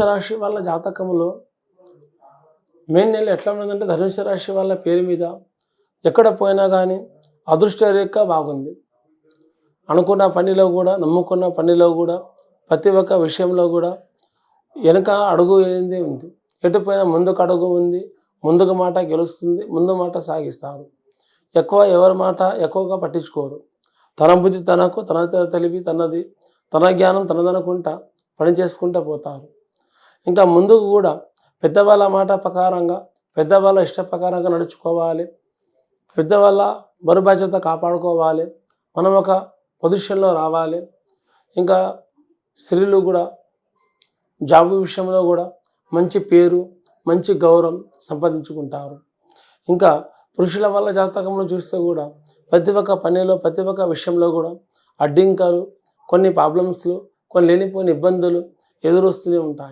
రాశి వాళ్ళ జాతకంలో మెయిన్ నెల ఎట్లా ఉన్నదంటే ధనుసు రాశి వాళ్ళ పేరు మీద ఎక్కడ పోయినా కానీ అదృష్ట రేఖ బాగుంది. అనుకున్న పనిలో కూడా, నమ్ముకున్న పనిలో కూడా, ప్రతి ఒక్క విషయంలో కూడా వెనక అడుగు ఏంది ఉంది. ఎటుపోయినా ముందుకు అడుగు ఉంది, ముందుకు మాట గెలుస్తుంది, ముందు మాట సాగిస్తారు. ఎవరి మాట ఎక్కువగా పట్టించుకోరు. తన బుద్ధి తనకు, తన తెలివి తనది, తన జ్ఞానం తనదనుకుంటా పని చేసుకుంటూ పోతారు. ఇంకా ముందుకు కూడా పెద్దవాళ్ళ మాట ప్రకారంగా, పెద్దవాళ్ళ ఇష్ట ప్రకారంగా నడుచుకోవాలి. పెద్దవాళ్ళ బరుబాధ్యత కాపాడుకోవాలి. మనం ఒక పొజిషన్లో రావాలి. ఇంకా స్త్రీలు కూడా జాబ్ విషయంలో కూడా మంచి పేరు, మంచి గౌరవం సంపాదించుకుంటారు. ఇంకా పురుషుల వల్ల జాతకంలో చూస్తే కూడా ప్రతి ఒక్క పనిలో, ప్రతి ఒక్క విషయంలో కూడా అడ్డంకాలు, కొన్ని ప్రాబ్లమ్స్లు, కొన్ని లేనిపోయిన ఇబ్బందులు ఎదురొస్తూనే ఉంటాయి.